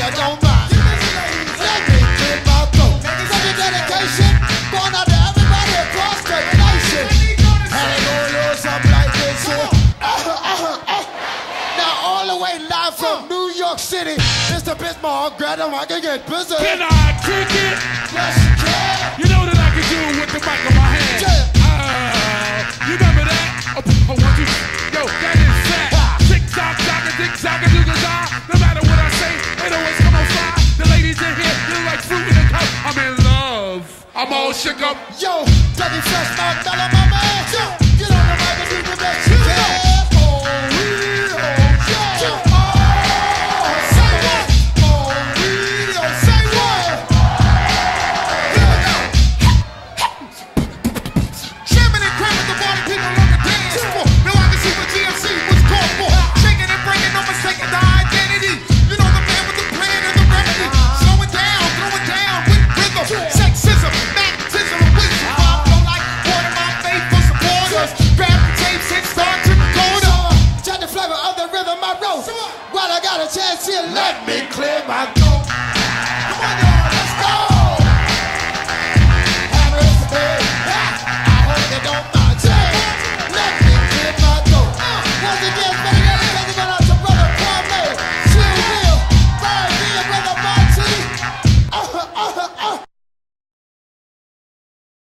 you don't mind. Let me clear my throat. From your dedication, going out to everybody across the nation. And it goes up like this here. Now all the way live from New York City, Mr. Bismarck, grab him, I can get busy. Can I kick it? Yes, you can. You know that I can do it with the mic in my hand. You remember that? Oh, 1, 2, yo, that is fat. Tick-tock, tick-tock, no matter what I say, it always come on fly. The ladies in here, they're like fruit in a cup. I'm in love. I'm all shook up. Yo, Dougie Fresh, Mark Mello, my man.